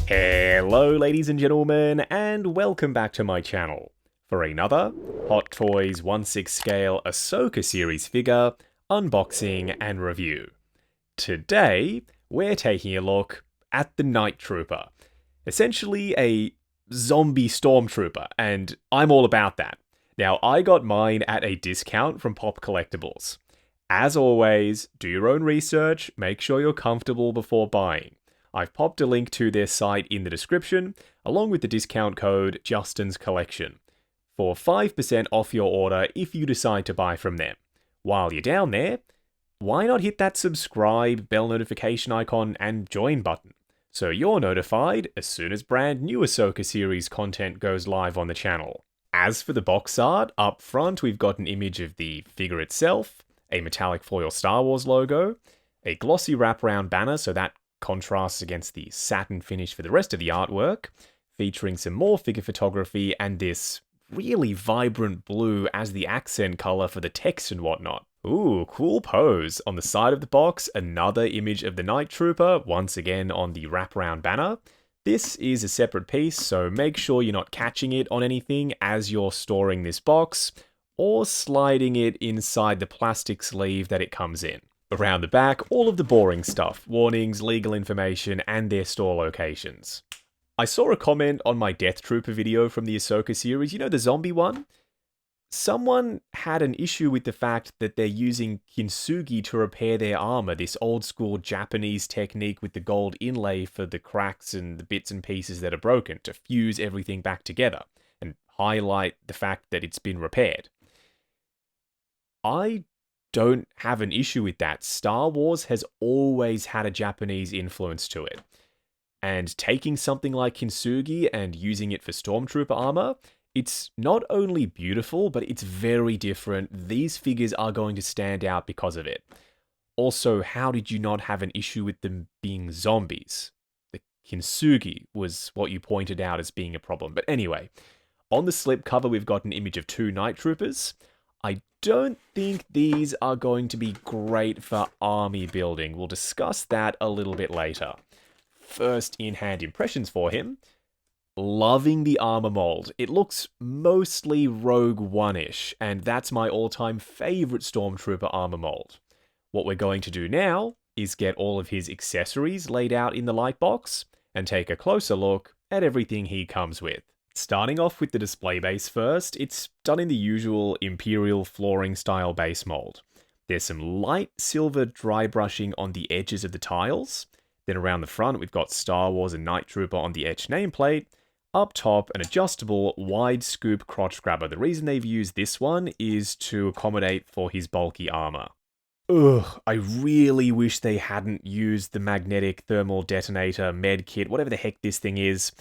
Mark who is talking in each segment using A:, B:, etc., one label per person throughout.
A: Hello ladies and gentlemen, and welcome back to my channel for another Hot Toys 1/6 scale Ahsoka series figure unboxing and review. Today, we're taking a look at the Night Trooper, essentially a zombie Stormtrooper, and I'm all about that. Now, I got mine at a discount from Pop Collectibles. As always, do your own research, make sure you're comfortable before buying. I've popped a link to their site in the description, along with the discount code Justin's Collection, for 5% off your order if you decide to buy from them. While you're down there, why not hit that subscribe, bell notification icon, and join button, so you're notified as soon as brand new Ahsoka series content goes live on the channel. As for the box art, up front we've got an image of the figure itself, a metallic foil Star Wars logo, a glossy wraparound banner, so that contrasts against the satin finish for the rest of the artwork, featuring some more figure photography and this really vibrant blue as the accent color for the text and whatnot. Ooh, cool pose. On the side of the box, another image of the Night Trooper, once again on the wraparound banner. This is a separate piece, so make sure you're not catching it on anything as you're storing this box, or sliding it inside the plastic sleeve that it comes in. Around the back, all of the boring stuff, warnings, legal information, and their store locations. I saw a comment on my Death Trooper video from the Ahsoka series, you know, the zombie one? Someone had an issue with the fact that they're using kintsugi to repair their armor, this old school Japanese technique with the gold inlay for the cracks and the bits and pieces that are broken, to fuse everything back together and highlight the fact that it's been repaired. I don't have an issue with that. Star Wars has always had a Japanese influence to it. And taking something like kintsugi and using it for Stormtrooper armor, it's not only beautiful, but it's very different. These figures are going to stand out because of it. Also, how did you not have an issue with them being zombies? The kintsugi was what you pointed out as being a problem. But anyway, on the slipcover, we've got an image of two Night Troopers. I don't think these are going to be great for army building. We'll discuss that a little bit later. First in-hand impressions for him. Loving the armor mold. It looks mostly Rogue One-ish, and that's my all-time favorite Stormtrooper armor mold. What we're going to do now is get all of his accessories laid out in the light box and take a closer look at everything he comes with. Starting off with the display base first, it's done in the usual Imperial flooring style base mold. There's some light silver dry brushing on the edges of the tiles. Then around the front, we've got Star Wars and Night Trooper on the etched nameplate. Up top, an adjustable wide scoop crotch grabber. The reason they've used this one is to accommodate for his bulky armor. Ugh, I really wish they hadn't used the magnetic thermal detonator med kit, whatever the heck this thing is.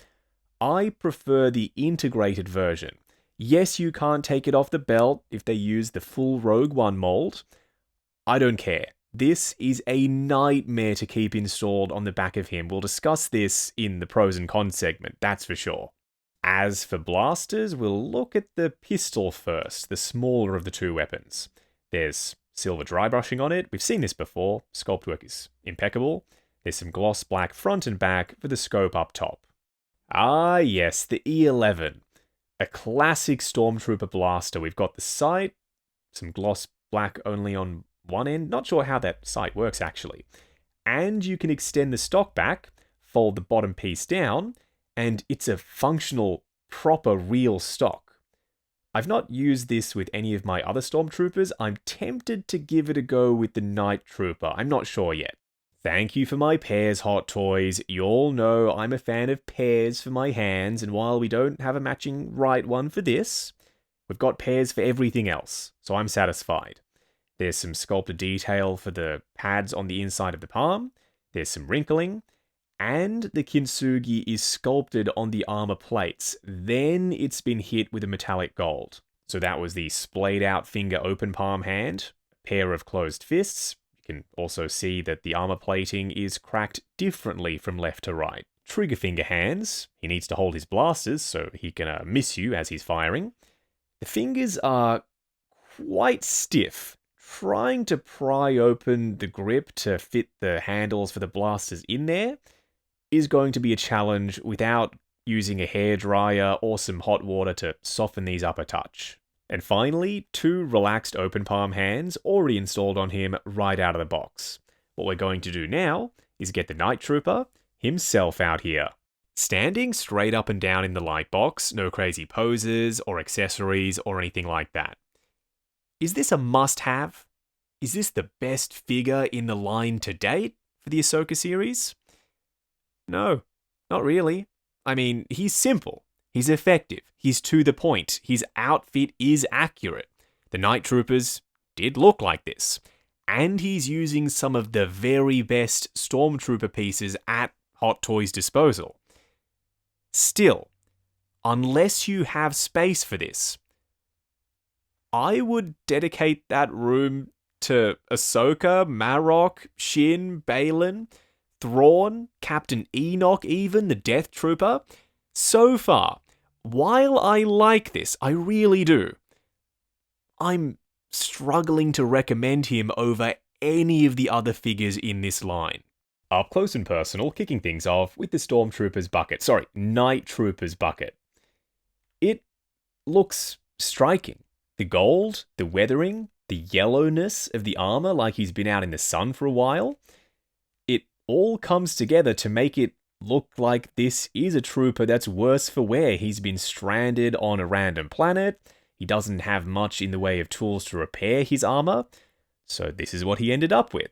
A: I prefer the integrated version. Yes, you can't take it off the belt if they use the full Rogue One mold. I don't care. This is a nightmare to keep installed on the back of him. We'll discuss this in the pros and cons segment, that's for sure. As for blasters, we'll look at the pistol first, the smaller of the two weapons. There's silver dry brushing on it. We've seen this before. Sculpt work is impeccable. There's some gloss black front and back for the scope up top. Ah yes, the E11. A classic Stormtrooper blaster. We've got the sight, some gloss black only on one end. Not sure how that sight works actually. And you can extend the stock back, fold the bottom piece down, and it's a functional, proper, real stock. I've not used this with any of my other Stormtroopers. I'm tempted to give it a go with the Night Trooper. I'm not sure yet. Thank you for my pairs, Hot Toys. You all know I'm a fan of pairs for my hands, and while we don't have a matching right one for this, we've got pairs for everything else, so I'm satisfied. There's some sculpted detail for the pads on the inside of the palm, there's some wrinkling, and the kintsugi is sculpted on the armor plates. Then it's been hit with a metallic gold. So that was the splayed out finger open palm hand, a pair of closed fists. You can also see that the armor plating is cracked differently from left to right. Trigger finger hands. He needs to hold his blasters so he can miss you as he's firing. The fingers are quite stiff, trying to pry open the grip to fit the handles for the blasters in there. is going to be a challenge without using a hairdryer or some hot water to soften these up a touch. And finally, 2 relaxed open palm hands already installed on him right out of the box. What we're going to do now is get the Night Trooper himself out here. Standing straight up and down in the light box, no crazy poses or accessories or anything like that. Is this a must-have? Is this the best figure in the line to date for the Ahsoka series? No, not really. I mean, he's simple, he's effective, he's to the point, his outfit is accurate. The Night Troopers did look like this. And he's using some of the very best Stormtrooper pieces at Hot Toys' disposal. Still, unless you have space for this, I would dedicate that room to Ahsoka, Marok, Shin, Balin, Thrawn, Captain Enoch even, the Death Trooper. So far, while I like this, I really do, I'm struggling to recommend him over any of the other figures in this line. Up close and personal, kicking things off with the Stormtrooper's bucket. Sorry, Night Trooper's bucket. It looks striking. The gold, the weathering, the yellowness of the armor like he's been out in the sun for a while. It all comes together to make it look like this is a trooper that's worse for wear. He's been stranded on a random planet. He doesn't have much in the way of tools to repair his armor. So this is what he ended up with.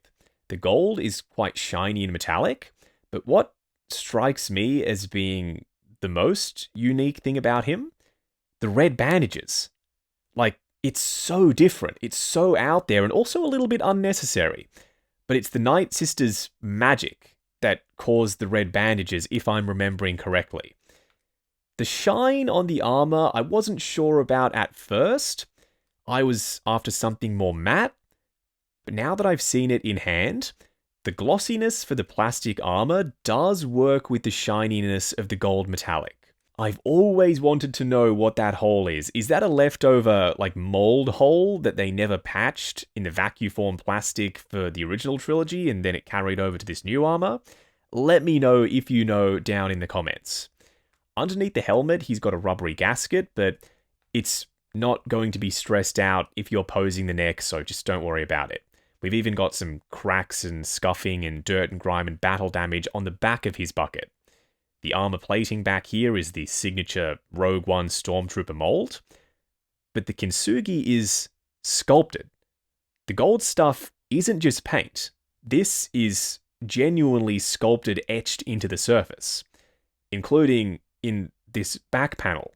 A: The gold is quite shiny and metallic, but what strikes me as being the most unique thing about him? The red bandages. Like, it's so different, it's so out there, and also a little bit unnecessary. But it's the Night Sisters' magic that caused the red bandages, if I'm remembering correctly. The shine on the armor, I wasn't sure about at first. I was after something more matte. But now that I've seen it in hand, the glossiness for the plastic armor does work with the shininess of the gold metallic. I've always wanted to know what that hole is. Is that a leftover, mold hole that they never patched in the vacuum plastic for the original trilogy and then it carried over to this new armor? Let me know if you know down in the comments. Underneath the helmet, he's got a rubbery gasket, but it's not going to be stressed out if you're posing the neck, so just don't worry about it. We've even got some cracks and scuffing and dirt and grime and battle damage on the back of his bucket. The armor plating back here is the signature Rogue One Stormtrooper mold, but the kintsugi is sculpted. The gold stuff isn't just paint. This is genuinely sculpted, etched into the surface, including in this back panel.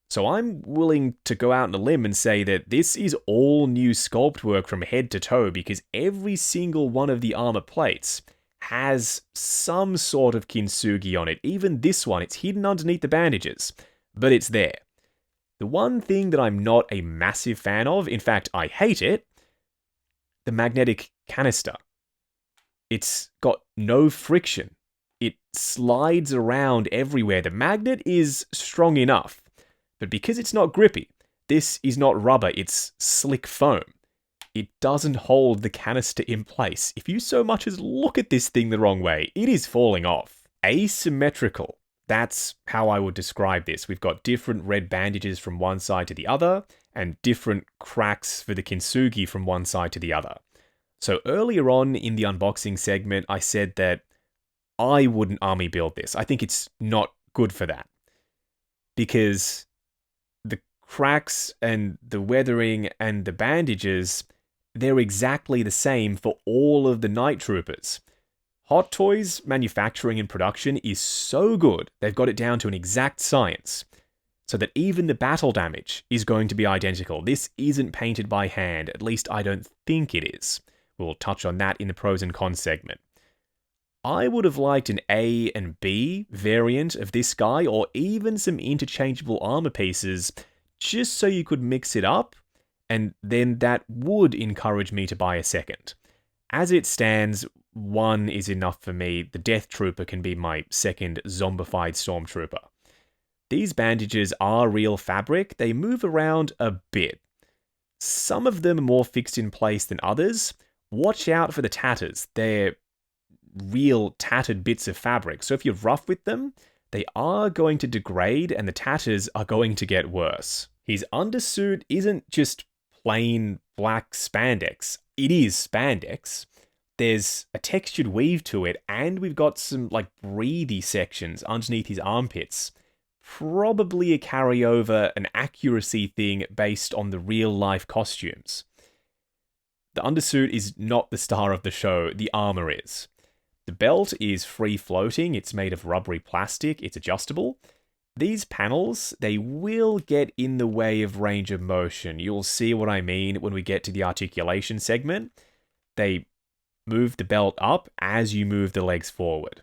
A: So I'm willing to go out on a limb and say that this is all new sculpt work from head to toe because every single one of the armor plates has some sort of kintsugi on it. Even this one, it's hidden underneath the bandages, but it's there. The one thing that I'm not a massive fan of, in fact, I hate it, the magnetic canister. It's got no friction. It slides around everywhere. The magnet is strong enough, but because it's not grippy, this is not rubber, it's slick foam. It doesn't hold the canister in place. If you so much as look at this thing the wrong way, it is falling off. Asymmetrical. That's how I would describe this. We've got different red bandages from one side to the other, and different cracks for the kintsugi from one side to the other. So earlier on in the unboxing segment, I said that I wouldn't army build this. I think it's not good for that. Because the cracks and the weathering and the bandages, they're exactly the same for all of the Night Troopers. Hot Toys manufacturing and production is so good, they've got it down to an exact science. So that even the battle damage is going to be identical. This isn't painted by hand, at least I don't think it is. We'll touch on that in the pros and cons segment. I would have liked an A and B variant of this guy, or even some interchangeable armor pieces, just so you could mix it up, and then that would encourage me to buy a second. As it stands, one is enough for me. The Death Trooper can be my second zombified Stormtrooper. These bandages are real fabric. They move around a bit. Some of them are more fixed in place than others. Watch out for the tatters. They're real tattered bits of fabric. So if you're rough with them, they are going to degrade and the tatters are going to get worse. His undersuit isn't just plain black spandex. It is spandex. There's a textured weave to it, and we've got some like breathy sections underneath his armpits. Probably a carryover, an accuracy thing based on the real life costumes. The undersuit is not the star of the show, the armor is. The belt is free floating, it's made of rubbery plastic, it's adjustable. These panels, they will get in the way of range of motion. You'll see what I mean when we get to the articulation segment. They move the belt up as you move the legs forward.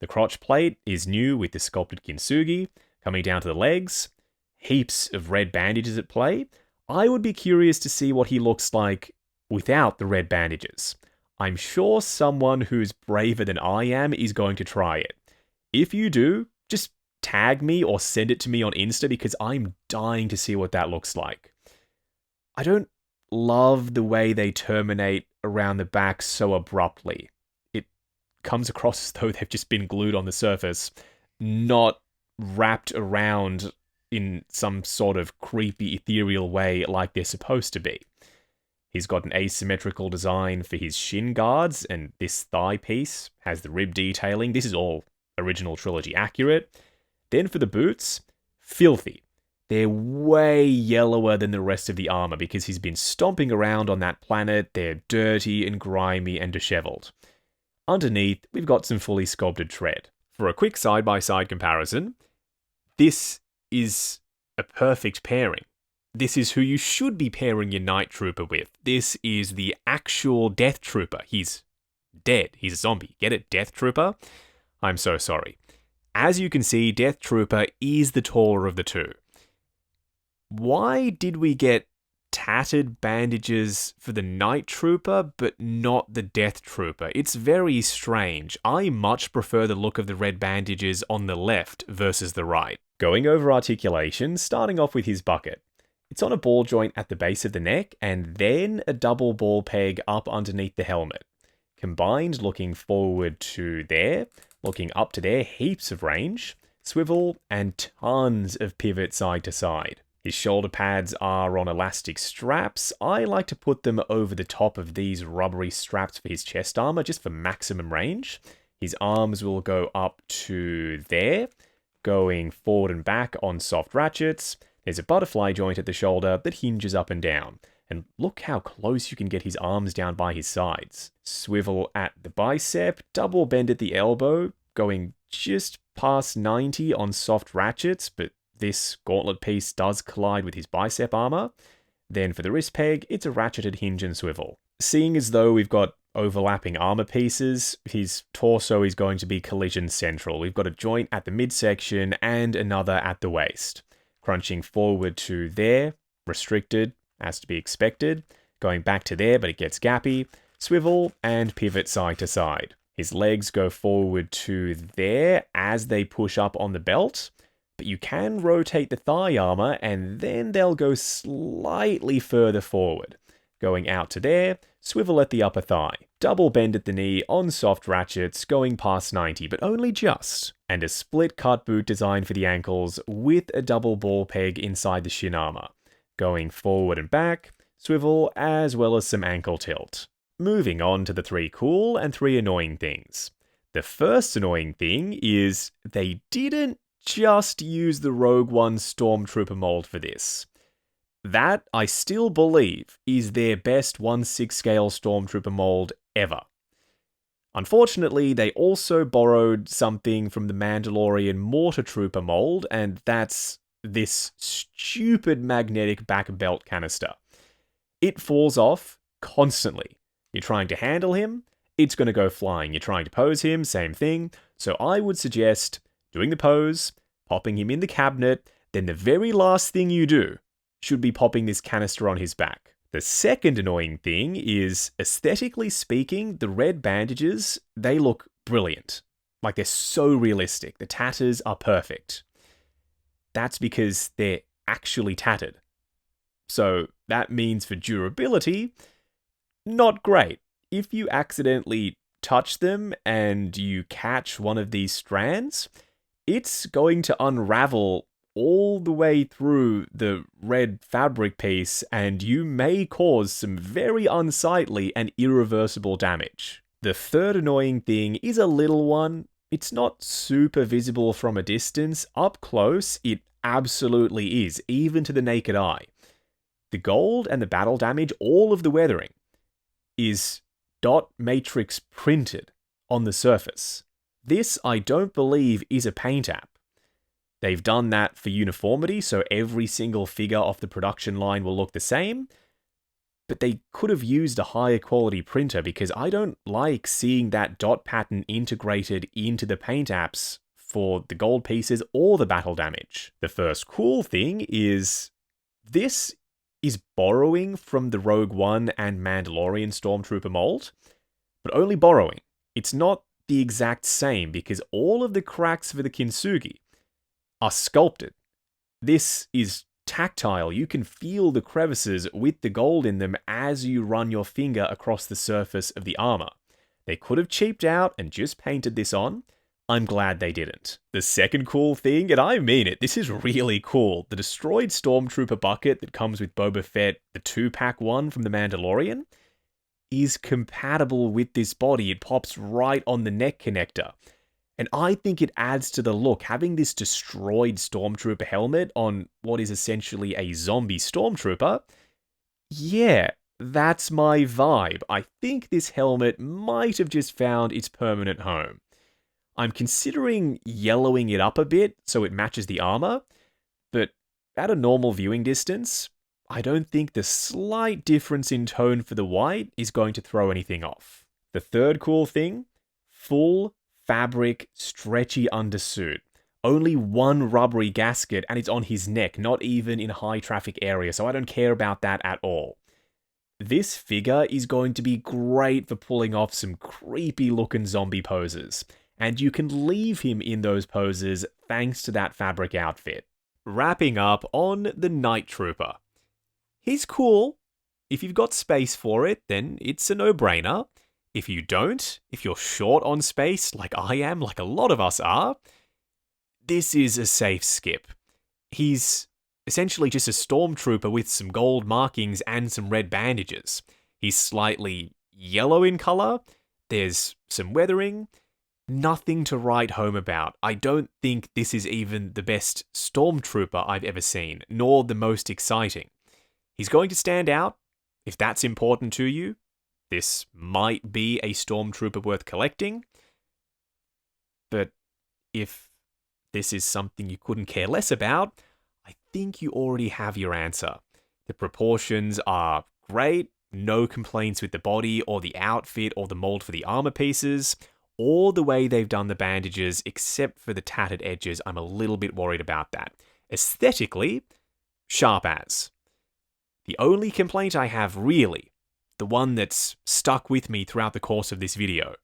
A: The crotch plate is new with the sculpted kintsugi. Coming down to the legs, heaps of red bandages at play. I would be curious to see what he looks like without the red bandages. I'm sure someone who's braver than I am is going to try it. If you do, just tag me or send it to me on Insta because I'm dying to see what that looks like. I don't love the way they terminate around the back so abruptly. It comes across as though they've just been glued on the surface, not wrapped around in some sort of creepy ethereal way like they're supposed to be. He's got an asymmetrical design for his shin guards, and this thigh piece has the rib detailing. This is all original trilogy accurate. Then for the boots, filthy. They're way yellower than the rest of the armor because he's been stomping around on that planet. They're dirty and grimy and disheveled. Underneath, we've got some fully sculpted tread. For a quick side-by-side comparison, this is a perfect pairing. This is who you should be pairing your Night Trooper with. This is the actual Death Trooper. He's dead. He's a zombie. Get it, Death Trooper? I'm so sorry. As you can see, Death Trooper is the taller of the two. Why did we get tattered bandages for the Night Trooper, but not the Death Trooper? It's very strange. I much prefer the look of the red bandages on the left versus the right. Going over articulation, starting off with his bucket. It's on a ball joint at the base of the neck, and then a double ball peg up underneath the helmet. Combined, looking forward to there, looking up to there, heaps of range, swivel, and tons of pivot side to side. His shoulder pads are on elastic straps. I like to put them over the top of these rubbery straps for his chest armor, just for maximum range. His arms will go up to there, going forward and back on soft ratchets. There's a butterfly joint at the shoulder that hinges up and down. And look how close you can get his arms down by his sides. Swivel at the bicep, double bend at the elbow, going just past 90 on soft ratchets, but this gauntlet piece does collide with his bicep armor. Then for the wrist peg, it's a ratcheted hinge and swivel. Seeing as though we've got overlapping armor pieces, his torso is going to be collision central. We've got a joint at the midsection and another at the waist. Crunching forward to there, restricted, as to be expected. Going back to there, but it gets gappy. Swivel and pivot side to side. His legs go forward to there as they push up on the belt. But you can rotate the thigh armor and then they'll go slightly further forward. Going out to there, swivel at the upper thigh. Double bend at the knee on soft ratchets going past 90, but only just. And a split cut boot design for the ankles with a double ball peg inside the shin armor. Going forward and back, swivel as well as some ankle tilt. Moving on to the 3 cool and 3 annoying things. The first annoying thing is they didn't just use the Rogue One Stormtrooper mold for this. That, I still believe, is their best 1/6 scale Stormtrooper mold ever. Unfortunately, they also borrowed something from the Mandalorian Mortar Trooper mold, and that's this stupid magnetic back belt canister. It falls off constantly. You're trying to handle him, it's going to go flying. You're trying to pose him, same thing. So I would suggest doing the pose, popping him in the cabinet, then the very last thing you do should be popping this canister on his back. The second annoying thing is, aesthetically speaking, the red bandages, they look brilliant. Like they're so realistic. The tatters are perfect. That's because they're actually tattered. So that means for durability, not great. If you accidentally touch them and you catch one of these strands, it's going to unravel all the way through the red fabric piece, and you may cause some very unsightly and irreversible damage. The third annoying thing is a little one. It's not super visible from a distance. Up close, it absolutely is, even to the naked eye. The gold and the battle damage, all of the weathering, is dot matrix printed on the surface. This, I don't believe, is a paint app. They've done that for uniformity, so every single figure off the production line will look the same, but they could have used a higher quality printer because I don't like seeing that dot pattern integrated into the paint apps for the gold pieces or the battle damage. The first cool thing is this is borrowing from the Rogue One and Mandalorian Stormtrooper mold, but only borrowing. It's not the exact same because all of the cracks for the Kintsugi are sculpted. This is tactile. You can feel the crevices with the gold in them as you run your finger across the surface of the armor. They could have cheaped out and just painted this on. I'm glad they didn't. The second cool thing, and I mean it, this is really cool. The destroyed Stormtrooper bucket that comes with Boba Fett, the 2-pack one from The Mandalorian, is compatible with this body. It pops right on the neck connector. And I think it adds to the look. Having this destroyed Stormtrooper helmet on what is essentially a zombie Stormtrooper, yeah, that's my vibe. I think this helmet might have just found its permanent home. I'm considering yellowing it up a bit so it matches the armor, but at a normal viewing distance, I don't think the slight difference in tone for the white is going to throw anything off. The third cool thing, full fabric, stretchy undersuit. Only one rubbery gasket, and it's on his neck, not even in a high traffic area, so I don't care about that at all. This figure is going to be great for pulling off some creepy looking zombie poses, and you can leave him in those poses thanks to that fabric outfit. Wrapping up on the Night Trooper. He's cool. If you've got space for it, then it's a no-brainer. If you don't, if you're short on space, like I am, like a lot of us are, this is a safe skip. He's essentially just a Stormtrooper with some gold markings and some red bandages. He's slightly yellow in color, there's some weathering, nothing to write home about. I don't think this is even the best Stormtrooper I've ever seen, nor the most exciting. He's going to stand out, if that's important to you. This might be a Stormtrooper worth collecting, but if this is something you couldn't care less about, I think you already have your answer. The proportions are great, no complaints with the body or the outfit or the mold for the armor pieces, or the way they've done the bandages, except for the tattered edges. I'm a little bit worried about that. Aesthetically, sharp as. The only complaint I have really, the one that's stuck with me throughout the course of this video,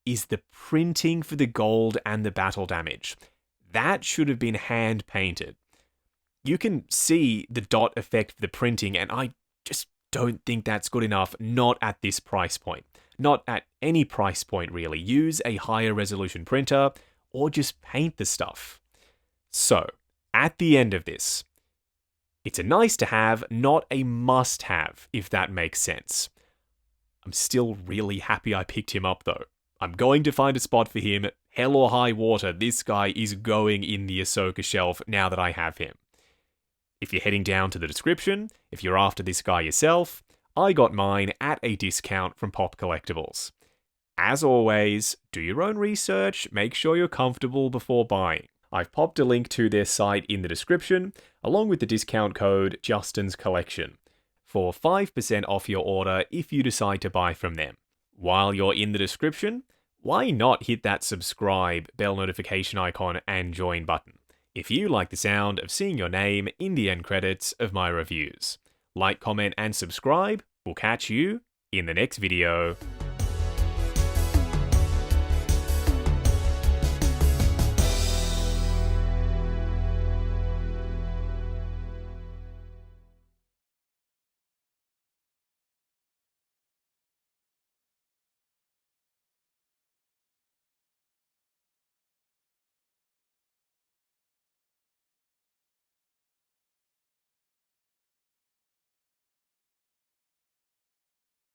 A: is the printing for the gold and the battle damage. That should have been hand painted. You can see the dot effect for the printing, and I just don't think that's good enough, not at this price point. Not at any price point, really. Use a higher resolution printer, or just paint the stuff. So, at the end of this, it's a nice to have, not a must have, if that makes sense. I'm still really happy I picked him up though. I'm going to find a spot for him. Hell or high water, this guy is going in the Ahsoka shelf now that I have him. If you're heading down to the description, if you're after this guy yourself, I got mine at a discount from Pop Collectibles. As always, do your own research, make sure you're comfortable before buying. I've popped a link to their site in the description, along with the discount code Justin's Collection, for 5% off your order if you decide to buy from them. While you're in the description, why not hit that subscribe, bell notification icon, and join button, if you like the sound of seeing your name in the end credits of my reviews. Like, comment, and subscribe. We'll catch you in the next video.